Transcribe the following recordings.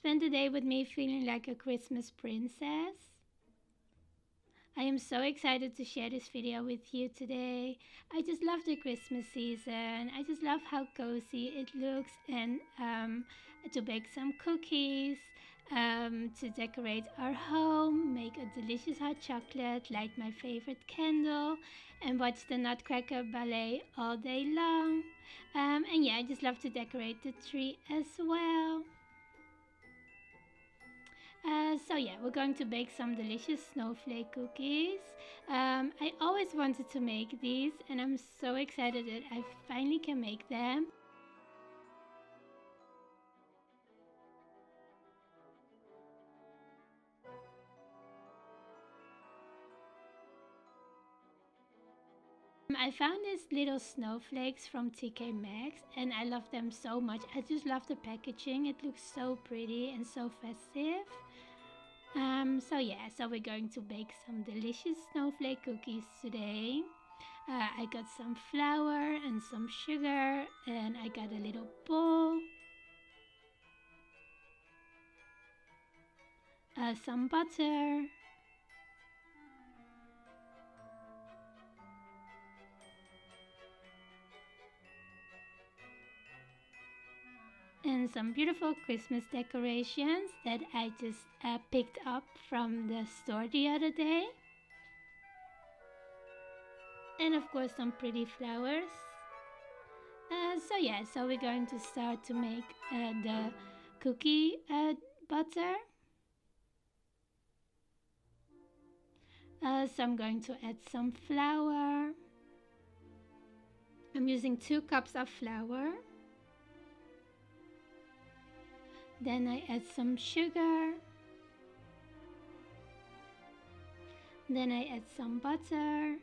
spend the day with me feeling like a Christmas princess. I am so excited to share this video with you today. I just love the Christmas season. I just love how cozy it looks, and to bake some cookies, to decorate our home, make a delicious hot chocolate, light my favorite candle, and watch the Nutcracker Ballet all day long. And yeah, I just love to decorate the tree as well. So yeah, we're going to bake some delicious snowflake cookies. I always wanted to make these, and I'm so excited that I finally can make them. I found these little snowflakes from TK Maxx, and I love them so much. I just love the packaging. It looks so pretty and so festive. So yeah, so we're going to bake some delicious snowflake cookies today. I got some flour and some sugar, and I got a little bowl, some butter, and some beautiful Christmas decorations that I just picked up from the store the other day. And of course some pretty flowers. So yeah, so we're going to start to make the cookie butter. So I'm going to add some flour. I'm using 2 cups of flour. Then I add some sugar. Then I add some butter.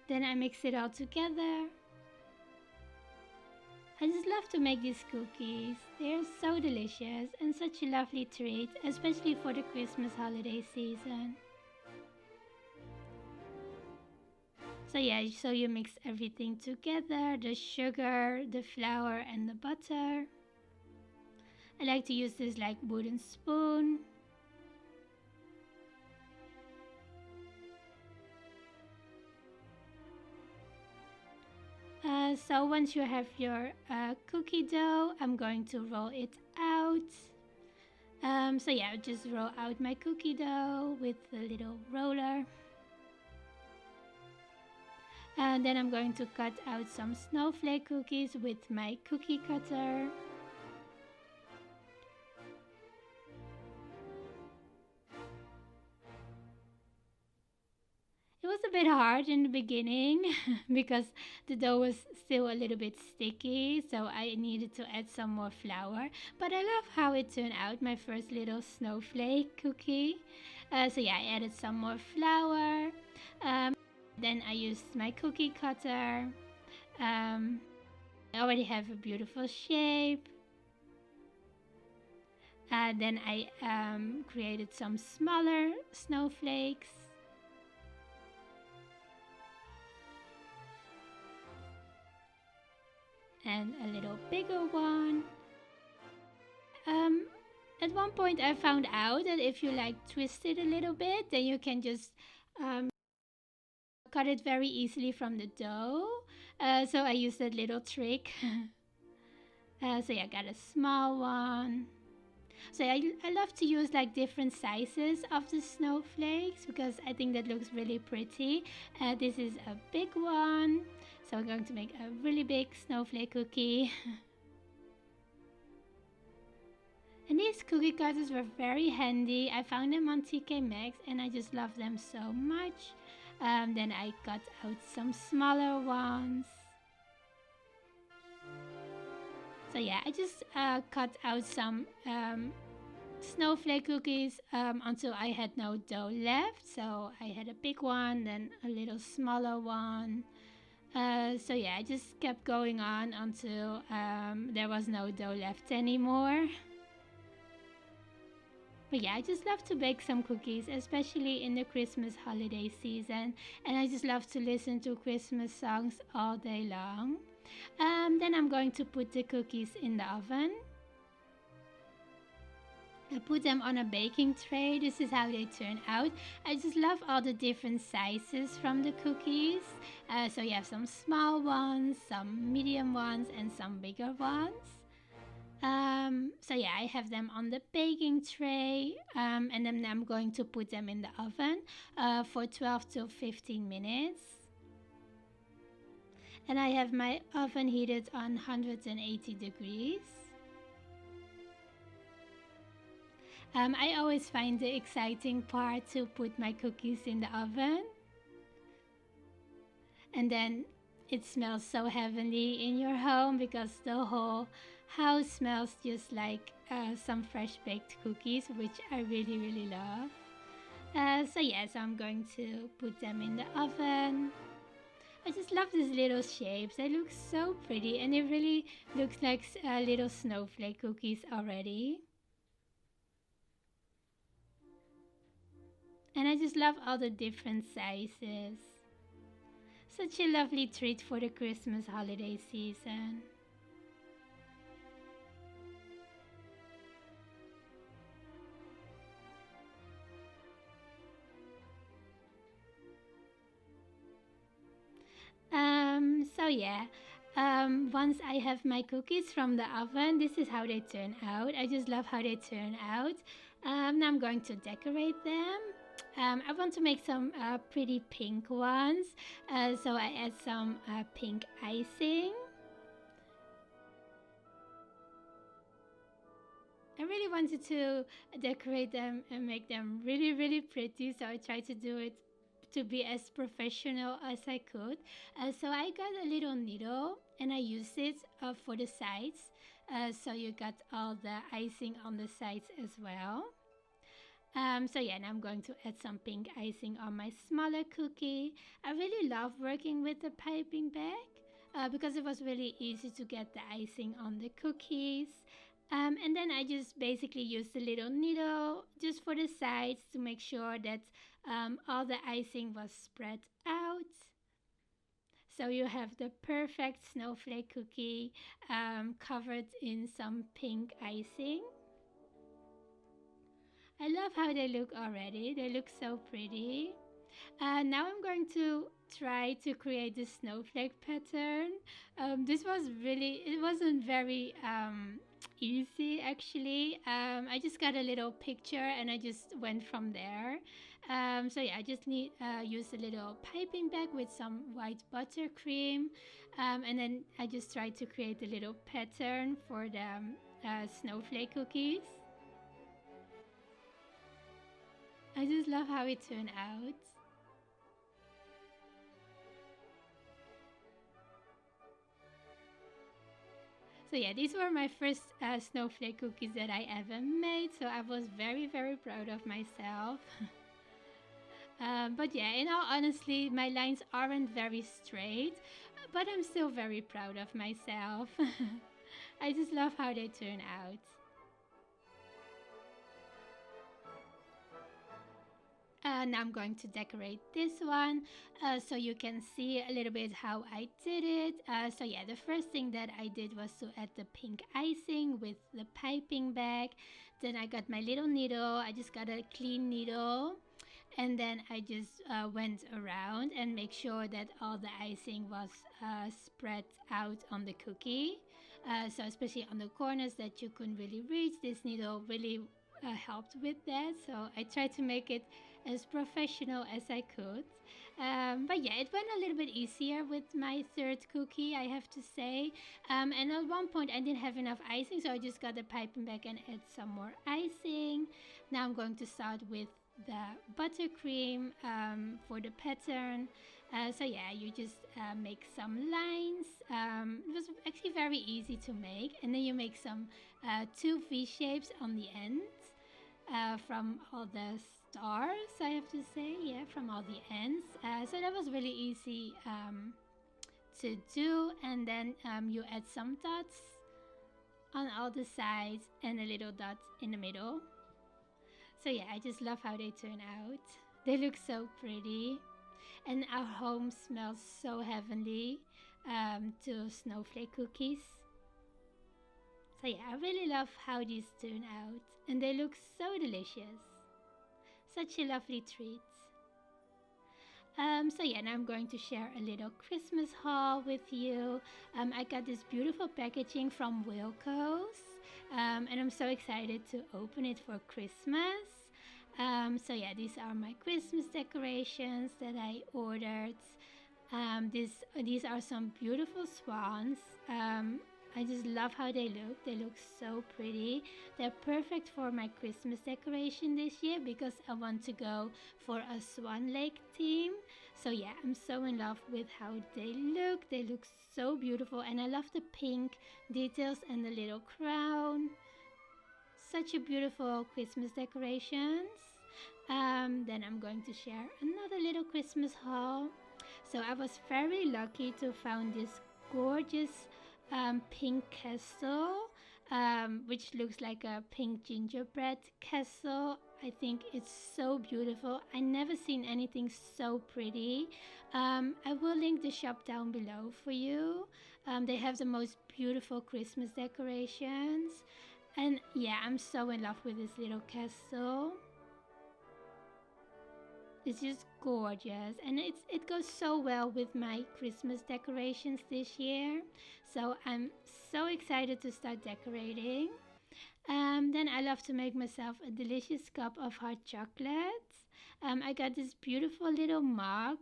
Then I mix it all together. I just love to make these cookies. They're so delicious and such a lovely treat, especially for the Christmas holiday season. So yeah, so you mix everything together, the sugar, the flour and the butter. I like to use this like wooden spoon. So once you have your cookie dough, I'm going to roll it out. So yeah, I'll just roll out my cookie dough with a little roller. And then I'm going to cut out some snowflake cookies with my cookie cutter. It was a bit hard in the beginning because the dough was still a little bit sticky, so I needed to add some more flour. But I love how it turned out, my first little snowflake cookie. So yeah, I added some more flour. Then I used my cookie cutter. I already have a beautiful shape. Then I created some smaller snowflakes. And a little bigger one. At one point I found out that if you like twist it a little bit, then you can just cut it very easily from the dough. So I used that little trick. So yeah, I got a small one. So I love to use like different sizes of the snowflakes because I think that looks really pretty. This is a big one. So we're going to make a really big snowflake cookie. And these cookie cutters were very handy. I found them on TK Maxx and I just love them so much. Then I cut out some smaller ones. So yeah, I just cut out some snowflake cookies until I had no dough left. So I had a big one, then a little smaller one. So yeah, I just kept going on until there was no dough left anymore. But yeah, I just love to bake some cookies, especially in the Christmas holiday season. And I just love to listen to Christmas songs all day long. Then I'm going to put the cookies in the oven. I put them on a baking tray. This is how they turn out. I just love all the different sizes from the cookies. So you have some small ones, some medium ones, and some bigger ones. So yeah, I have them on the baking tray, and then I'm going to put them in the oven for 12 to 15 minutes. And I have my oven heated on 180 degrees. I always find the exciting part to put my cookies in the oven. And then it smells so heavenly in your home because the whole house smells just like some fresh baked cookies, which I really, really love. So yes, I'm going to put them in the oven. I just love these little shapes. They look so pretty, and it really looks like little snowflake cookies already. And I just love all the different sizes. Such a lovely treat for the Christmas holiday season. So yeah, once I have my cookies from the oven, this is how they turn out. I just love how they turn out. Now I'm going to decorate them. I want to make some pretty pink ones, so I add some pink icing. I really wanted to decorate them and make them really, really pretty, so I tried to do it to be as professional as I could. So I got a little needle and I used it for the sides. So you got all the icing on the sides as well. So yeah, now I'm going to add some pink icing on my smaller cookie. I really love working with the piping bag because it was really easy to get the icing on the cookies. And then I just basically used a little needle just for the sides to make sure that all the icing was spread out. So you have the perfect snowflake cookie covered in some pink icing. I love how they look already. They look so pretty. Now I'm going to try to create the snowflake pattern. It wasn't very easy actually. I just got a little picture and I just went from there. So yeah, I just use a little piping bag with some white buttercream, and then I just tried to create a little pattern for the snowflake cookies. I just love how it turned out. So yeah, these were my first snowflake cookies that I ever made. So I was very, very proud of myself. But yeah, in all honesty, my lines aren't very straight, but I'm still very proud of myself. I just love how they turn out. Now I'm going to decorate this one so you can see a little bit how I did it. So yeah, the first thing that I did was to add the pink icing with the piping bag. Then I got my little needle. I just got a clean needle. And then I just went around and make sure that all the icing was spread out on the cookie. So especially on the corners that you couldn't really reach, this needle really helped with that. So I tried to make it as professional as I could. But yeah, it went a little bit easier with my third cookie, I have to say. And at one point I didn't have enough icing, so I just got the piping bag and add some more icing. Now I'm going to start with the buttercream for the pattern. So yeah, you just make some lines. It was actually very easy to make, and then you make some two V shapes on the end from all the stars, I have to say, yeah, from all the ends. So that was really easy to do, and then you add some dots on all the sides and a little dot in the middle. So yeah, I just love how they turn out. They look so pretty, and our home smells so heavenly to snowflake cookies. So yeah, I really love how these turn out, and they look so delicious. Such a lovely treat. So yeah, now I'm going to share a little Christmas haul with you. I got this beautiful packaging from Wilco's, and I'm so excited to open it for Christmas. So yeah, these are my Christmas decorations that I ordered. These are some beautiful swans. I just love how they look. They look so pretty. They're perfect for my Christmas decoration this year because I want to go for a Swan Lake theme. So yeah, I'm so in love with how they look. They look so beautiful, and I love the pink details and the little crown. Such a beautiful Christmas decorations. Then I'm going to share another little Christmas haul. So I was very lucky to find this gorgeous pink castle, which looks like a pink gingerbread castle. I think it's so beautiful. I never seen anything so pretty. I will link the shop down below for you. They have the most beautiful Christmas decorations. And yeah, I'm so in love with this little castle. It's just gorgeous, and it goes so well with my Christmas decorations this year. So I'm so excited to start decorating. Then I love to make myself a delicious cup of hot chocolate. I got this beautiful little mug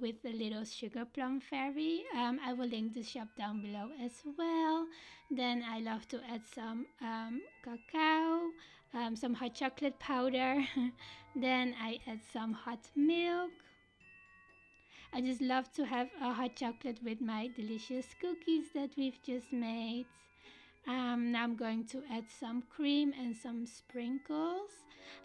with the little sugar plum fairy. I will link the shop down below as well. Then I love to add some cacao, some hot chocolate powder. Then I add some hot milk. I just love to have a hot chocolate with my delicious cookies that we've just made. Now I'm going to add some cream and some sprinkles.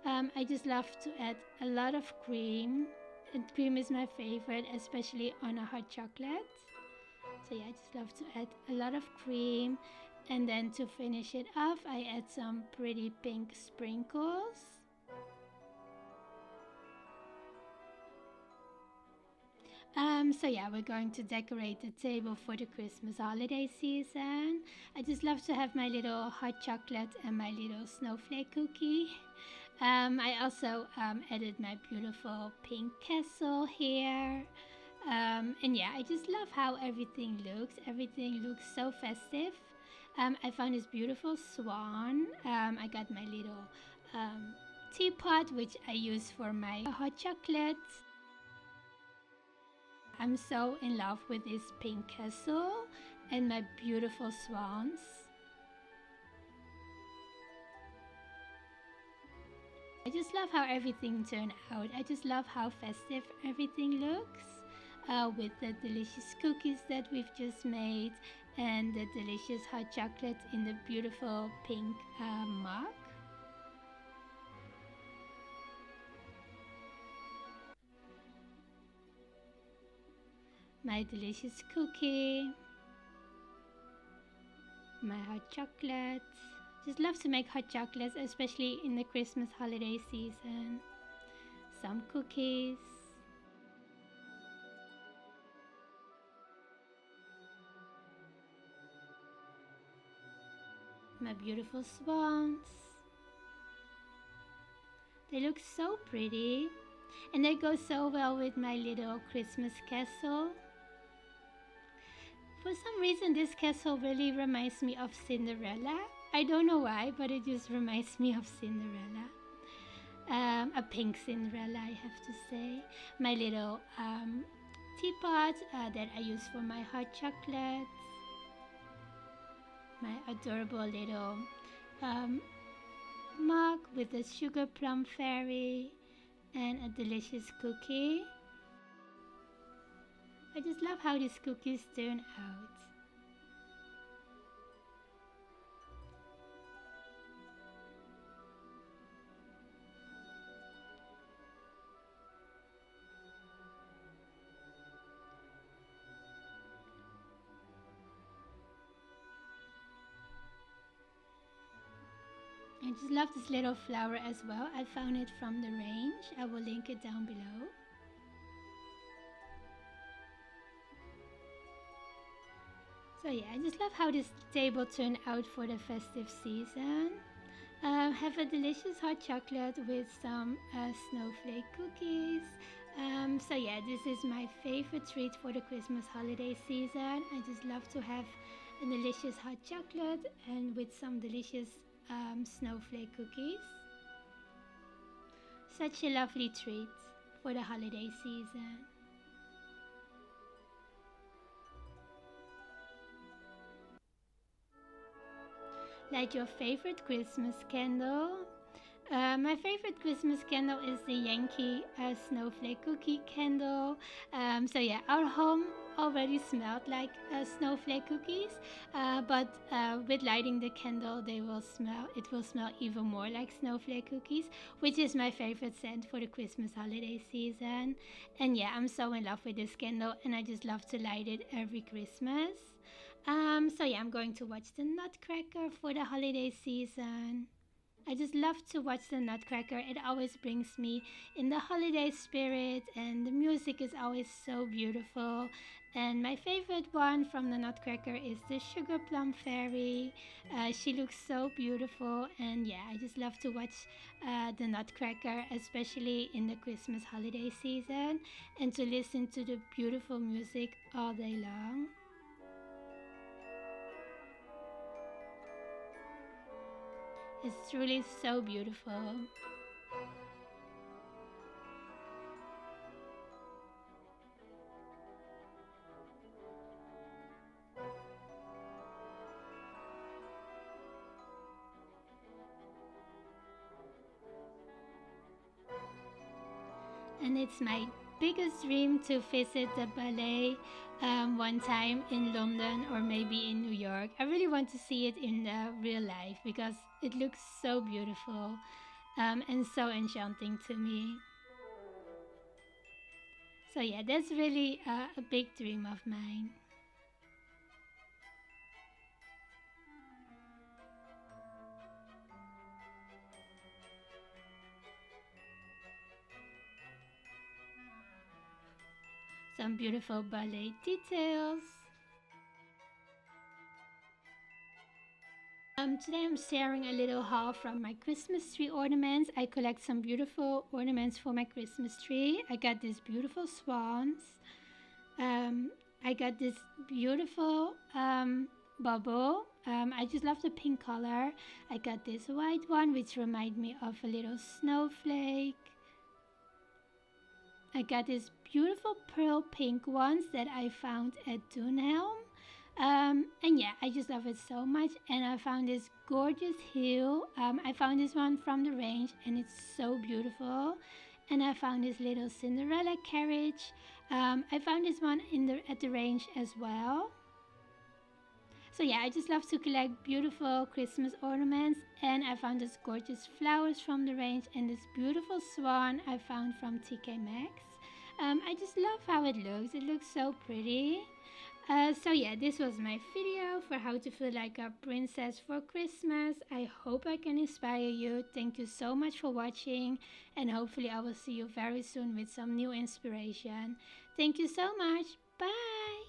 I just love to add a lot of cream. And cream is my favorite, especially on a hot chocolate. So yeah, I just love to add a lot of cream. And then to finish it off, I add some pretty pink sprinkles. So yeah, we're going to decorate the table for the Christmas holiday season. I just love to have my little hot chocolate and my little snowflake cookie. I also added my beautiful pink castle here. And yeah, I just love how everything looks. Everything looks so festive. I found this beautiful swan. I got my little teapot, which I use for my hot chocolate. I'm so in love with this pink castle and my beautiful swans. I just love how everything turned out. I just love how festive everything looks with the delicious cookies that we've just made and the delicious hot chocolate in the beautiful pink mug. My delicious cookie, my hot chocolate. Just love to make hot chocolates, especially in the Christmas holiday season. Some cookies. My beautiful swans. They look so pretty, and they go so well with my little Christmas castle. For some reason, this castle really reminds me of Cinderella. I don't know why, but it just reminds me of Cinderella. A pink Cinderella, I have to say. My little teapot that I use for my hot chocolates. My adorable little mug with a sugar plum fairy and a delicious cookie. I just love how these cookies turn out. I just love this little flower as well. I found it from the range. I will link it down below. So yeah, I just love how this table turned out for the festive season. Have a delicious hot chocolate with some snowflake cookies. So yeah, this is my favorite treat for the Christmas holiday season. I just love to have a delicious hot chocolate and with some delicious snowflake cookies. Such a lovely treat for the holiday season. Light your favorite Christmas candle. My favorite Christmas candle is the Yankee snowflake cookie candle. So yeah, our home already smelled like snowflake cookies, but with lighting the candle, it will smell even more like snowflake cookies, which is my favorite scent for the Christmas holiday season. And yeah, I'm so in love with this candle, and I just love to light it every Christmas. So yeah, I'm going to watch the Nutcracker for the holiday season. I just love to watch the Nutcracker. It always brings me in the holiday spirit, and the music is always so beautiful. And my favorite one from the Nutcracker is the Sugar Plum Fairy. She looks so beautiful, and yeah, I just love to watch the Nutcracker, especially in the Christmas holiday season, and to listen to the beautiful music all day long. It's truly so beautiful. And it's my biggest dream to visit the ballet one time in London or maybe in New York. I really want to see it in real life because it looks so beautiful and so enchanting to me. So yeah, that's really a big dream of mine. Some beautiful ballet details. Today I'm sharing a little haul from my Christmas tree ornaments. I collect some beautiful ornaments for my Christmas tree. I got these beautiful swans. I got this beautiful bubble. I just love the pink color. I got this white one which remind me of a little snowflake. I got these beautiful pearl pink ones that I found at Dunhelm. And yeah, I just love it so much. And I found this gorgeous heel. I found this one from the range and it's so beautiful. And I found this little Cinderella carriage. I found this one at the range as well. So yeah, I just love to collect beautiful Christmas ornaments, and I found this gorgeous flowers from the range and this beautiful swan I found from TK Maxx. I just love how it looks. It looks so pretty. So yeah, this was my video for how to feel like a princess for Christmas. I hope I can inspire you. Thank you so much for watching, and hopefully I will see you very soon with some new inspiration. Thank you so much. Bye!